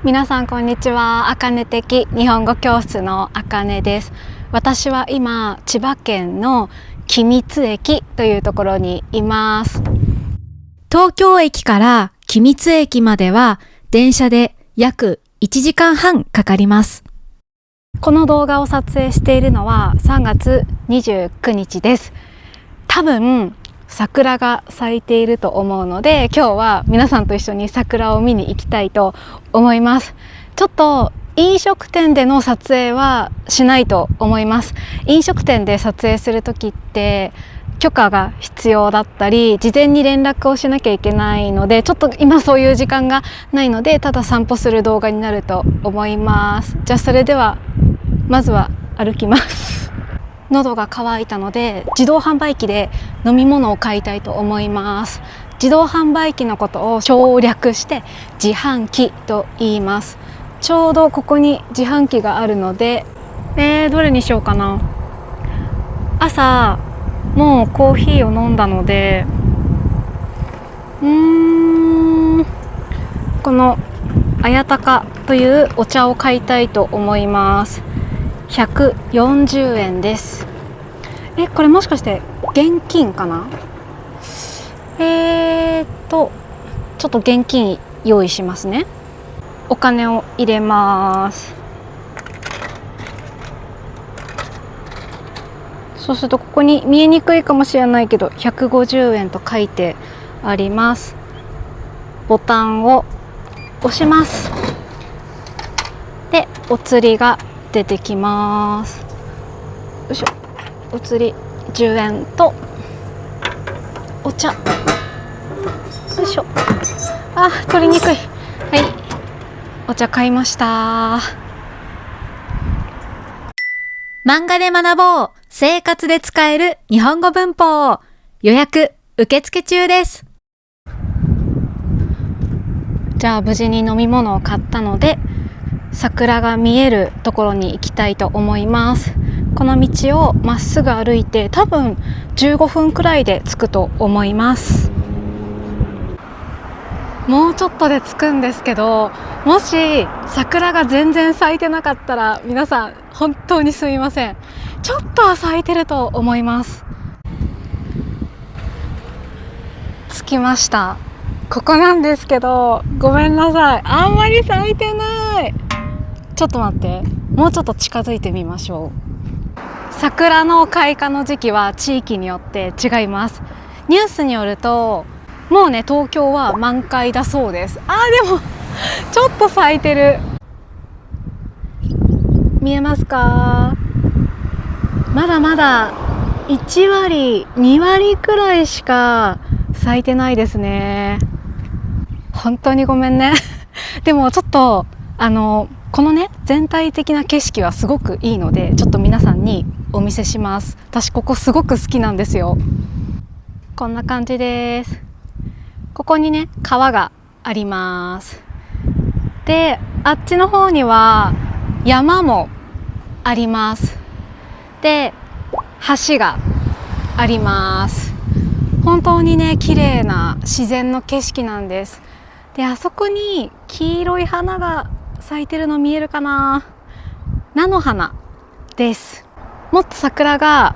皆さんこんにちは。あかね的日本語教室のあかねです。私は今千葉県の君津駅というところにいます。東京駅から君津駅までは電車で約1時間半かかります。この動画を撮影しているのは3月29日です。多分桜が咲いていると思うので、今日は皆さんと一緒に桜を見に行きたいと思います。ちょっと飲食店での撮影はしないと思います。飲食店で撮影する時って許可が必要だったり、事前に連絡をしなきゃいけないので、ちょっと今そういう時間がないので、ただ散歩する動画になると思います。じゃあそれではまずは歩きます。喉が渇いたので自動販売機で飲み物を買いたいと思います。自動販売機のことを省略して自販機と言います。ちょうどここに自販機があるので、どれにしようかな。朝もうコーヒーを飲んだので、この綾鷹というお茶を買いたいと思います。140円です。これもしかして現金かな。ちょっと現金用意しますね。お金を入れます。そうするとここに見えにくいかもしれないけど150円と書いてあります。ボタンを押します。でお釣りが出てきます。よいしょ。お釣り10円とお茶。よいしょ。取りにくい。はい、お茶買いました。漫画で学ぼう、生活で使える日本語文法。予約受付中です。じゃあ無事に飲み物を買ったので、桜が見えるところに行きたいと思います。この道をまっすぐ歩いて多分15分くらいで着くと思います。もうちょっとで着くんですけど、もし桜が全然咲いてなかったら皆さん本当にすみません。ちょっとは咲いてると思います。着きました。ここなんですけど、ごめんなさい、あんまり咲いてない。ちょっと待って、もうちょっと近づいてみましょう。桜の開花の時期は地域によって違います。ニュースによるともうね、東京は満開だそうです。でもちょっと咲いてる。見えますか？まだまだ1割2割くらいしか咲いてないですね。本当にごめんね。でもちょっとこのね、全体的な景色はすごくいいので、ちょっと皆さんにお見せします。私ここすごく好きなんですよ。こんな感じです。ここにね、川があります。で、あっちの方には山もあります。で、橋があります。本当にね、綺麗な自然の景色なんです。で、あそこに黄色い花が咲いてるの見えるかな。菜の花です。もっと桜が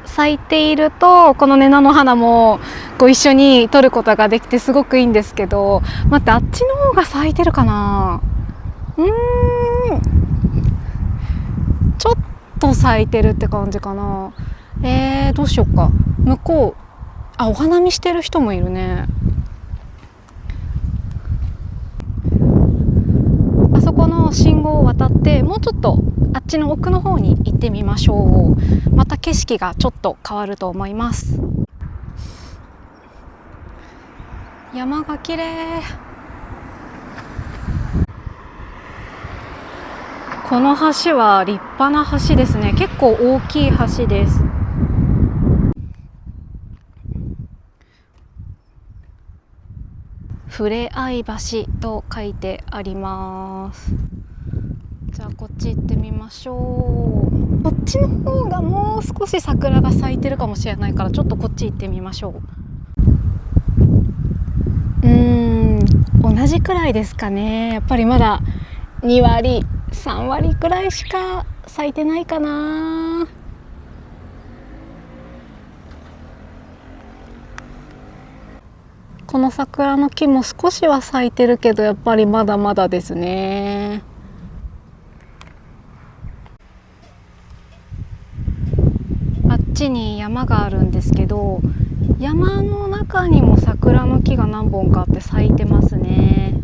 咲いていると、このね、菜の花も一緒に撮ることができてすごくいいんですけど、待って、あっちの方が咲いてるかな。ちょっと咲いてるって感じかな。どうしようか。向こうお花見してる人もいるね。あそこの信号を渡ってもうちょっとあっちの奥の方に行ってみましょう。また景色がちょっと変わると思います。山が綺麗。この橋は立派な橋ですね。結構大きい橋です。ふれあい橋と書いてあります。じゃあこっち行ってみましょう。こっちの方がもう少し桜が咲いてるかもしれないから、ちょっとこっち行ってみましょう。同じくらいですかね。やっぱりまだ2割3割くらいしか咲いてないかな。この桜の木も少しは咲いてるけど、やっぱりまだまだですね。あっちに山があるんですけど、山の中にも桜の木が何本かあって咲いてますね。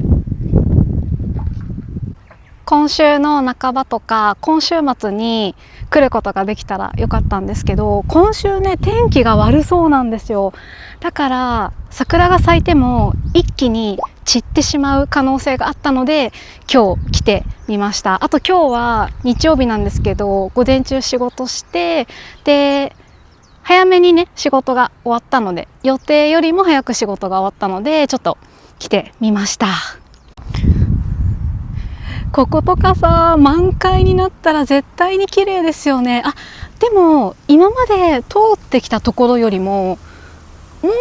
今週の半ばとか今週末に来ることができたらよかったんですけど、今週ね天気が悪そうなんですよ。だから桜が咲いても一気に散ってしまう可能性があったので今日来てみました。あと今日は日曜日なんですけど、午前中仕事して、で早めにね仕事が終わったので、予定よりも早く仕事が終わったのでちょっと来てみました。こことかさ、満開になったら絶対に綺麗ですよね。あ、でも今まで通ってきたところよりももう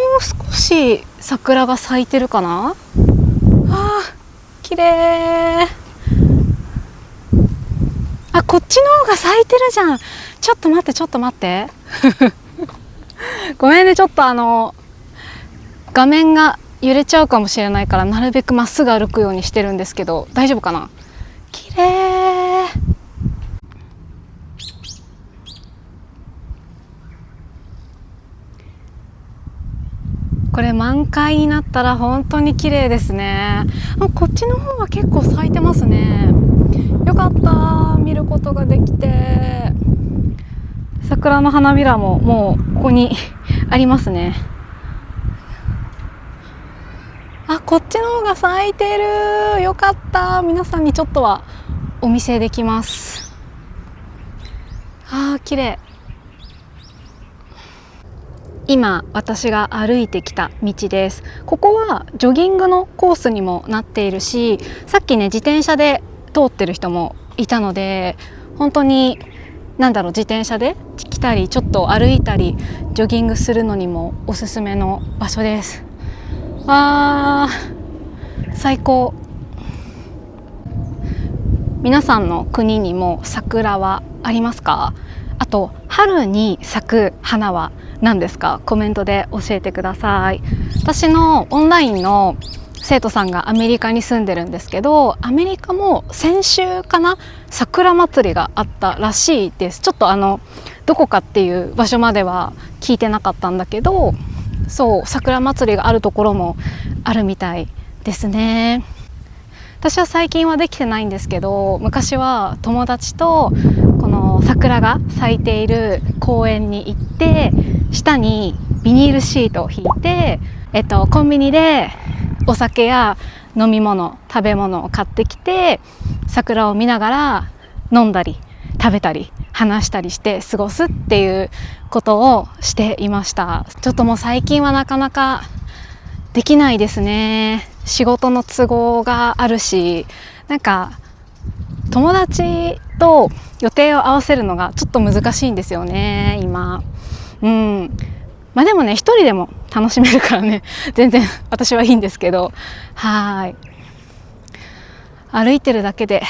少し桜が咲いてるかな。あ、綺麗。あ、こっちの方が咲いてるじゃん。ちょっと待ってちょっと待ってごめんね、ちょっと画面が揺れちゃうかもしれないから、なるべくまっすぐ歩くようにしてるんですけど、大丈夫かな。綺麗。これ満開になったら本当に綺麗ですね。こっちの方は結構咲いてますね。よかった、見ることができて。桜の花びらももうここにありますね。あ、こっちの方が咲いてる。よかった。皆さんにちょっとはお見せできます。あー、綺麗。今私が歩いてきた道です。ここはジョギングのコースにもなっているし、さっきね自転車で通ってる人もいたので、本当に自転車で来たりちょっと歩いたりジョギングするのにもおすすめの場所です。あー、最高。皆さんの国にも桜はありますか？あと春に咲く花は何ですか？コメントで教えてください。私のオンラインの生徒さんがアメリカに住んでるんですけど、アメリカも先週かな、桜祭りがあったらしいです。ちょっとどこかっていう場所までは聞いてなかったんだけど、そう、桜祭りがあるところもあるみたいですね。私は最近はできてないんですけど、昔は友達とこの桜が咲いている公園に行って、下にビニールシートを引いて、コンビニでお酒や飲み物、食べ物を買ってきて、桜を見ながら飲んだり食べたり話したりして過ごすっていうことをしていました。ちょっともう最近はなかなかできないですね。仕事の都合があるし、友達と予定を合わせるのがちょっと難しいんですよね、今。まあでもね、一人でも楽しめるからね、全然私はいいんですけど、はい。歩いてるだけで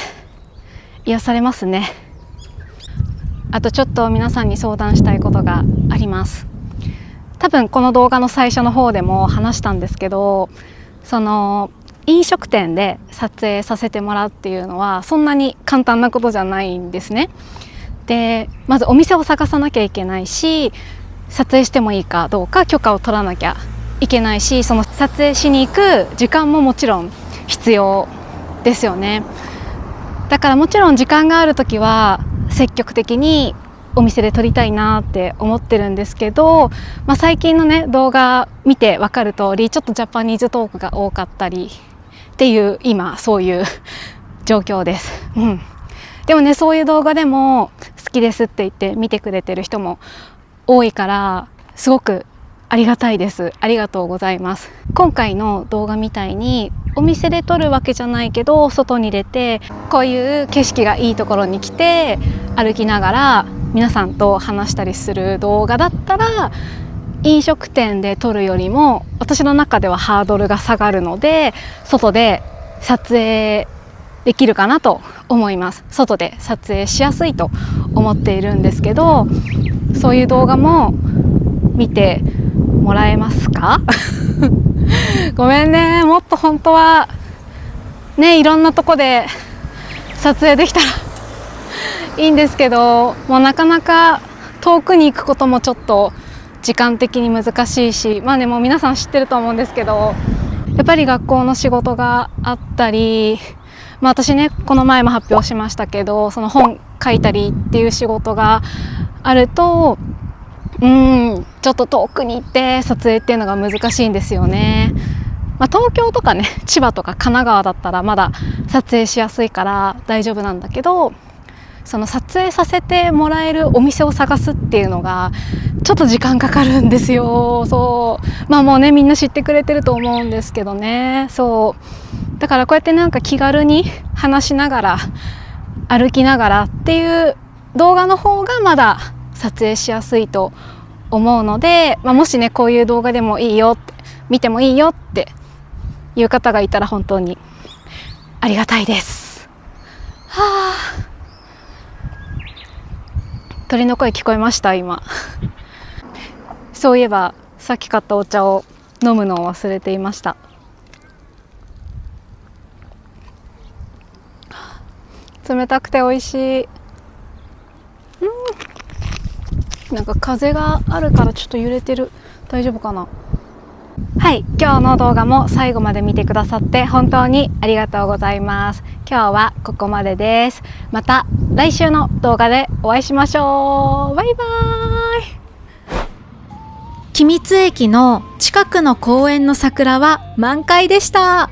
癒されますね。あとちょっと皆さんに相談したいことがあります。多分この動画の最初の方でも話したんですけど、飲食店で撮影させてもらうっていうのはそんなに簡単なことじゃないんですね。で、まずお店を探さなきゃいけないし、撮影してもいいかどうか許可を取らなきゃいけないし、その撮影しに行く時間ももちろん必要ですよね。だからもちろん時間があるときは積極的にお店で撮りたいなって思ってるんですけど、最近のね動画見て分かる通り、ちょっとジャパニーズトークが多かったりっていう、今そういう状況です。でもね、そういう動画でも好きですって言って見てくれてる人も多いから、すごくありがたいです。ありがとうございます。今回の動画みたいにお店で撮るわけじゃないけど、外に出てこういう景色がいいところに来て歩きながら皆さんと話したりする動画だったら飲食店で撮るよりも私の中ではハードルが下がるので、外で撮影できるかなと思います。外で撮影しやすいと思っているんですけど、そういう動画も見てもらえますか？ごめんね、もっと本当はね、いろんなとこで撮影できたらいいんですけど、もうなかなか遠くに行くこともちょっと時間的に難しいし、まあね、もう皆さん知ってると思うんですけど、やっぱり学校の仕事があったり、まあ私ね、この前も発表しましたけど、その本書いたりっていう仕事があると、ちょっと遠くに行って撮影っていうのが難しいんですよね。まあ、東京とかね、千葉とか神奈川だったらまだ撮影しやすいから大丈夫なんだけど、その撮影させてもらえるお店を探すっていうのがちょっと時間かかるんですよ。そう、まあもうね、みんな知ってくれてると思うんですけどね。そうだからこうやってなんか気軽に話しながら歩きながらっていう動画の方がまだ撮影しやすいと思うので、もしね、こういう動画でもいいよって、見てもいいよっていう方がいたら本当にありがたいです。はあ、鳥の声聞こえました今。そういえばさっき買ったお茶を飲むのを忘れていました。冷たくて美味しい。なんか風があるからちょっと揺れてる。大丈夫かな。はい、今日の動画も最後まで見てくださって本当にありがとうございます。今日はここまでです。また来週の動画でお会いしましょう。バイバーイ。君津駅の近くの公園の桜は満開でした。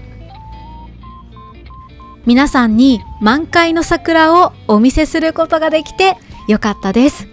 皆さんに満開の桜をお見せすることができてよかったです。